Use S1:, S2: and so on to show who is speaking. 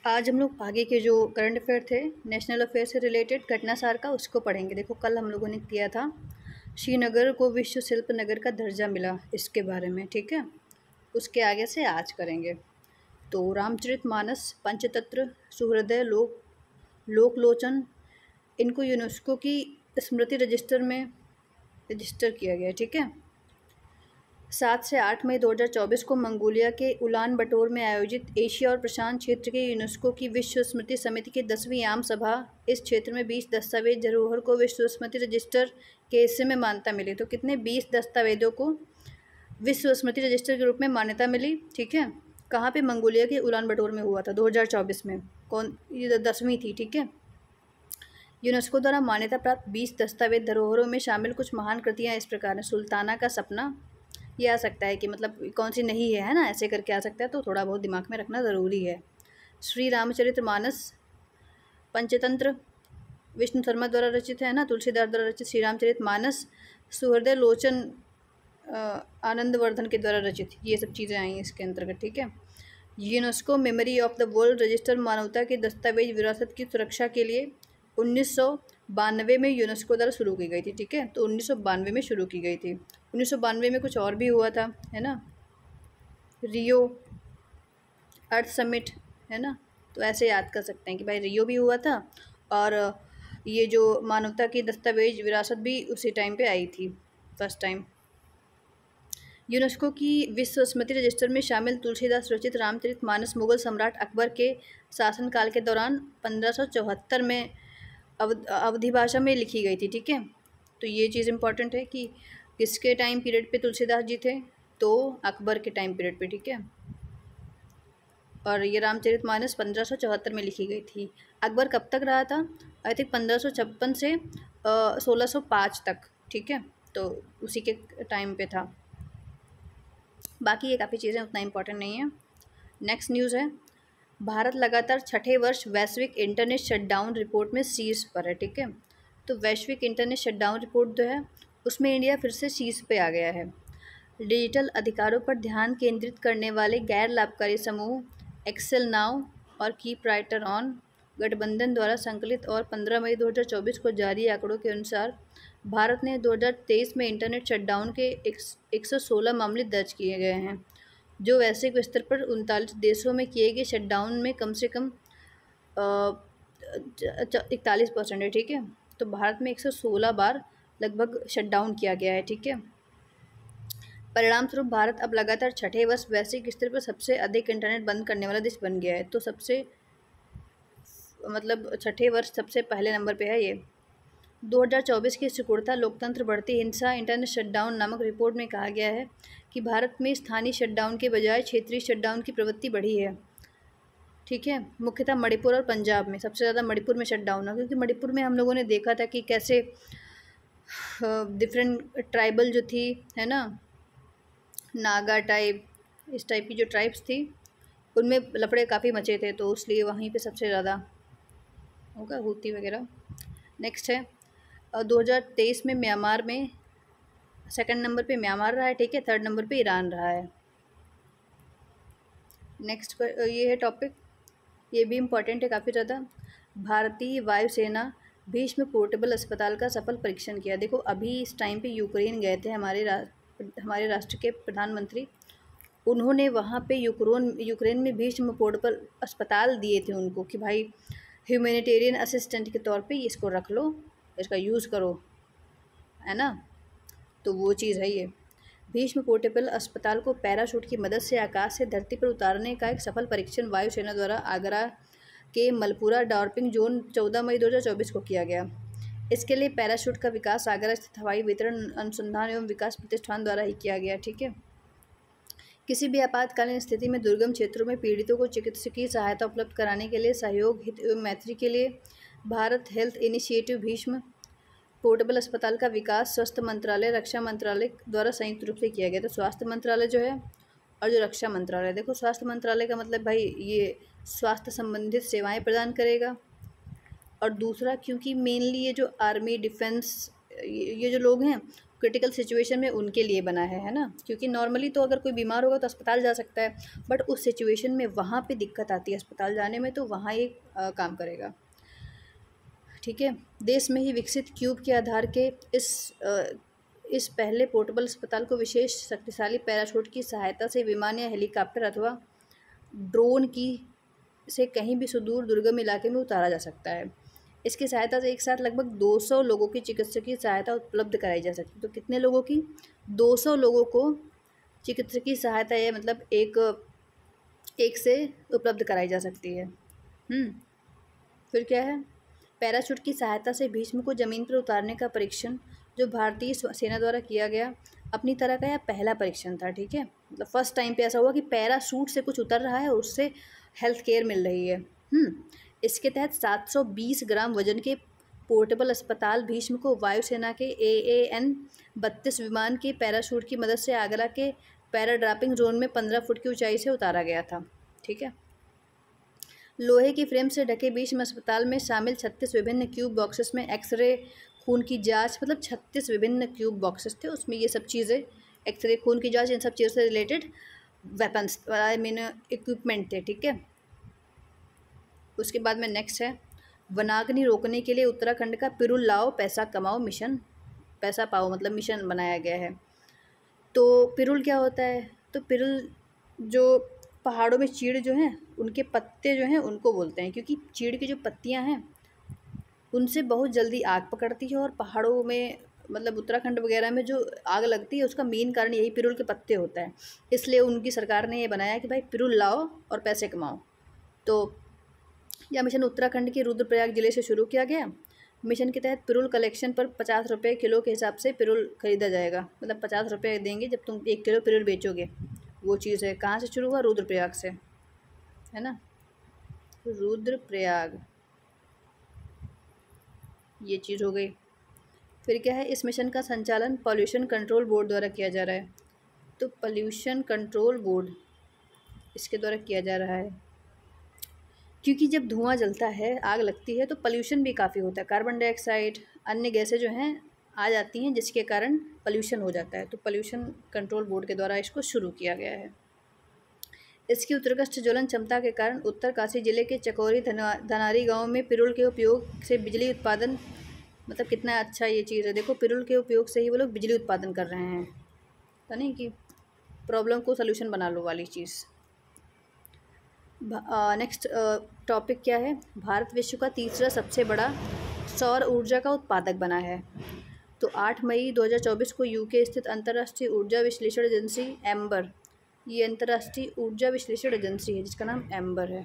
S1: आज हम लोग आगे के जो करंट अफेयर थे नेशनल अफेयर से रिलेटेड घटना सार का उसको पढ़ेंगे। देखो कल हम लोगों ने किया था श्रीनगर को विश्व शिल्प नगर का दर्जा मिला, इसके बारे में, ठीक है। उसके आगे से आज करेंगे। तो रामचरितमानस, पंचतंत्र, सुहृदय, लोकलोचन, इनको यूनेस्को की स्मृति रजिस्टर में रजिस्टर किया गया है, ठीक है। 7 से 8 मई 2024 को मंगोलिया के उलान बटोर में आयोजित एशिया और प्रशांत क्षेत्र के यूनेस्को की विश्व स्मृति समिति की 10वीं आम सभा इस क्षेत्र में 20 दस्तावेज धरोहर को विश्व स्मृति रजिस्टर के हिस्से में मान्यता मिली। तो कितने 20 दस्तावेजों को विश्व स्मृति रजिस्टर के रूप में मान्यता मिली, ठीक है। कहाँ पे? मंगोलिया के उलान बटोर में हुआ था 2024 में। ये 10वीं थी, ठीक है। यूनेस्को द्वारा मान्यता प्राप्त 20 दस्तावेज धरोहरों में शामिल कुछ महान कृतियाँ इस प्रकार हैं। सुल्ताना का सपना, ये आ सकता है कि मतलब कौन सी नहीं है ना, ऐसे करके आ सकता है, तो थोड़ा बहुत दिमाग में रखना ज़रूरी है। श्री रामचरितमानस, पंचतंत्र विष्णु शर्मा द्वारा रचित है ना, तुलसीदास द्वारा रचित श्री रामचरितमानस, सुहृदय लोचन आनंदवर्धन के द्वारा रचित, ये सब चीज़ें आई हैं इसके अंतर्गत, ठीक है। UNESCO memory of the world register मानवता के दस्तावेज विरासत की सुरक्षा के लिए 1992 में यूनेस्को द्वारा शुरू की गई थी, ठीक है। तो 1992 में शुरू की गई थी। 1992 में कुछ और भी हुआ था, है ना, रियो अर्थ समिट, है ना। तो ऐसे याद कर सकते हैं कि भाई रियो भी हुआ था और ये जो मानवता की दस्तावेज विरासत भी उसी टाइम पे आई थी फर्स्ट टाइम। यूनेस्को की विश्व स्मृति रजिस्टर में शामिल तुलसीदास रचित रामचरितमानस मुगल सम्राट अकबर के शासनकाल के दौरान 1574 में अवधी भाषा में लिखी गई थी, ठीक है। तो ये चीज़ इम्पॉर्टेंट है कि किसके टाइम पीरियड पे तुलसीदास जी थे, तो अकबर के टाइम पीरियड पे, ठीक है। और ये रामचरितमानस 1574 में लिखी गई थी। अकबर कब तक रहा था? आई थिंक 1556 से 1605 तक, ठीक है। तो उसी के टाइम पे था। बाकी ये काफ़ी चीज़ें उतना इम्पोर्टेंट नहीं है। नेक्स्ट न्यूज़ है, भारत लगातार छठे वर्ष वैश्विक इंटरनेट शटडाउन रिपोर्ट में शीर्ष पर है, ठीक है। तो वैश्विक इंटरनेट शटडाउन रिपोर्ट जो है उसमें इंडिया फिर से शीर्ष पे आ गया है। डिजिटल अधिकारों पर ध्यान केंद्रित करने वाले गैर लाभकारी समूह एक्सेल नाउ और कीप राइटर ऑन गठबंधन द्वारा संकलित और 15 मई 2024 को जारी आंकड़ों के अनुसार भारत ने 2023 में इंटरनेट शटडाउन के 116 मामले दर्ज किए गए हैं, जो वैश्विक स्तर पर 39 देशों में किए गए शटडाउन में कम से कम 41% है, ठीक है। तो भारत में 116 बार लगभग शटडाउन किया गया है, ठीक है। परिणाम स्वरूप भारत अब लगातार छठे वर्ष वैश्विक स्तर पर सबसे अधिक इंटरनेट बंद करने वाला देश बन गया है। तो सबसे मतलब छठे वर्ष सबसे पहले नंबर पे है ये। 2024 की सिकुड़ता लोकतंत्र बढ़ती हिंसा इंटरनेट शटडाउन नामक रिपोर्ट में कहा गया है कि भारत में स्थानीय शटडाउन के बजाय क्षेत्रीय शटडाउन की प्रवृत्ति बढ़ी है, ठीक है। मुख्यतः मणिपुर और पंजाब में सबसे ज़्यादा मणिपुर में शटडाउन है, क्योंकि मणिपुर में हम लोगों ने देखा था कि कैसे डिफरेंट ट्राइबल जो थी, है ना, नागा टाइप, इस टाइप की जो ट्राइब्स थी उनमें लफड़े काफ़ी मचे थे, तो इसलिए वहीं पे सबसे ज़्यादा होगा हूती वगैरह। नेक्स्ट है 2023 में म्यांमार में सेकंड नंबर पे म्यांमार रहा है, ठीक है। थर्ड नंबर पे ईरान रहा है। नेक्स्ट ये है टॉपिक, ये भी इम्पॉर्टेंट है काफ़ी ज़्यादा। भारतीय वायुसेना भीष्म पोर्टेबल अस्पताल का सफल परीक्षण किया। देखो अभी इस टाइम पे यूक्रेन गए थे हमारे राष्ट्र के प्रधानमंत्री, उन्होंने वहाँ पे यूक्रेन में भीष्म पोर्टेबल अस्पताल दिए थे उनको कि भाई ह्यूमैनिटेरियन असिस्टेंट के तौर पे इसको रख लो, इसका यूज़ करो, है ना। तो वो चीज़ है ये। भीष्म पोर्टेबल अस्पताल को पैराशूट की मदद से आकाश से धरती पर उतारने का एक सफल परीक्षण वायुसेना द्वारा आगरा के मलपुरा डॉर्पिंग जोन 14 मई 2024 को किया गया। इसके लिए पैराशूट का विकास आगरा स्थित हवाई वितरण अनुसंधान एवं विकास प्रतिष्ठान द्वारा ही किया गया, ठीक है। किसी भी आपातकालीन स्थिति में दुर्गम क्षेत्रों में पीड़ितों को चिकित्सकीय सहायता उपलब्ध कराने के लिए सहयोग, हित एवं मैत्री के लिए Bharat health initiative Bhishma portable अस्पताल का विकास स्वास्थ्य मंत्रालय, रक्षा मंत्रालय द्वारा संयुक्त रूप से किया गया। तो स्वास्थ्य मंत्रालय जो है और जो रक्षा मंत्रालय, देखो स्वास्थ्य मंत्रालय का मतलब भाई ये स्वास्थ्य संबंधित सेवाएं प्रदान करेगा, और दूसरा क्योंकि मेनली ये जो आर्मी डिफेंस ये जो लोग हैं क्रिटिकल सिचुएशन में उनके लिए बना है ना, क्योंकि नॉर्मली तो अगर कोई बीमार होगा तो अस्पताल जा सकता है, बट उस सिचुएशन में वहाँ पे दिक्कत आती है अस्पताल जाने में, तो वहाँ ये काम करेगा। ठीक है। देश में ही विकसित क्यूब के आधार के इस पहले पोर्टेबल अस्पताल को विशेष शक्तिशाली पैराशूट की सहायता से विमान या हेलीकॉप्टर अथवा ड्रोन की से कहीं भी सुदूर दुर्गम इलाके में उतारा जा सकता है। इसकी सहायता से एक साथ लगभग 200 लोगों की चिकित्सकीय सहायता उपलब्ध कराई जा सकती है। तो कितने लोगों की? 200 लोगों को चिकित्सकीय सहायता है, मतलब एक से उपलब्ध कराई जा सकती है। फिर क्या है? पैराशूट की सहायता से भीष्म को ज़मीन पर उतारने का परीक्षण जो भारतीय सेना द्वारा किया गया अपनी तरह का यह पहला परीक्षण था। ठीक है, मतलब फर्स्ट टाइम पे ऐसा हुआ कि पैराशूट से कुछ उतर रहा है और उससे हेल्थ केयर मिल रही है। इसके तहत 720 ग्राम वजन के पोर्टेबल अस्पताल भीष्म को वायुसेना के AAN 32 विमान के पैराशूट की मदद से आगरा के पैराड्रॉपिंग जोन में 15 फुट की ऊंचाई से उतारा गया था। ठीक है। लोहे की फ्रेम से ढके भीष्म अस्पताल में शामिल 36 विभिन्न क्यूब बॉक्सेस में एक्सरे, खून की जांच, मतलब 36 विभिन्न क्यूब बॉक्सेस थे, उसमें ये सब चीज़ें, एक्सरे, खून की जांच, इन सब चीज़ों से related weapons, I mean equipment थे। ठीक है। उसके बाद में नेक्स्ट है वनाग्नि रोकने के लिए उत्तराखंड का पिरुल लाओ पैसा कमाओ मिशन, पैसा पाओ मतलब मिशन बनाया गया है। तो पिरुल क्या होता है? तो पिरुल जो पहाड़ों में चीड़ जो हैं उनके पत्ते जो हैं उनको बोलते हैं, क्योंकि चीड़ की जो पत्तियां हैं उनसे बहुत जल्दी आग पकड़ती है, और पहाड़ों में मतलब उत्तराखंड वगैरह में जो आग लगती है उसका मेन कारण यही पिरुल के पत्ते होता है। इसलिए उनकी सरकार ने ये बनाया कि भाई पिरुल लाओ और पैसे कमाओ। तो यह मिशन उत्तराखंड के रुद्रप्रयाग जिले से शुरू किया गया। मिशन के तहत पिरुल कलेक्शन पर 50 रुपये किलो के हिसाब से पिरुल खरीदा जाएगा, मतलब 50 रुपये देंगे जब तुम 1 किलो पिरुल बेचोगे। वो चीज़ है। कहाँ से शुरू हुआ? रुद्रप्रयाग से, है ना, रुद्रप्रयाग, ये चीज़ हो गई। फिर क्या है? इस मिशन का संचालन पॉल्यूशन कंट्रोल बोर्ड द्वारा किया जा रहा है। तो पॉल्यूशन कंट्रोल बोर्ड इसके द्वारा किया जा रहा है, क्योंकि जब धुआं जलता है, आग लगती है, तो पॉल्यूशन भी काफ़ी होता है, कार्बन डाइऑक्साइड, अन्य गैसें जो हैं आ जाती हैं, जिसके कारण पॉल्यूशन हो जाता है। तो पॉल्यूशन कंट्रोल बोर्ड के द्वारा इसको शुरू किया गया है। इसकी उत्कृष्ट ज्वलन क्षमता के कारण उत्तरकाशी जिले के चकोरी धनारी गांव में पिरुल के उपयोग से बिजली उत्पादन, मतलब कितना अच्छा ये चीज़ है। देखो, पिरुल के उपयोग से ही वो लोग बिजली उत्पादन कर रहे हैं, तो नहीं कि प्रॉब्लम को सल्यूशन बना लो वाली चीज़। नेक्स्ट टॉपिक क्या है? भारत विश्व का तीसरा सबसे बड़ा सौर ऊर्जा का उत्पादक बना है। तो 8 मई 2024 को यूके स्थित अंतर्राष्ट्रीय ऊर्जा विश्लेषण एजेंसी एम्बर, ये अंतर्राष्ट्रीय ऊर्जा विश्लेषण एजेंसी है जिसका नाम एम्बर है।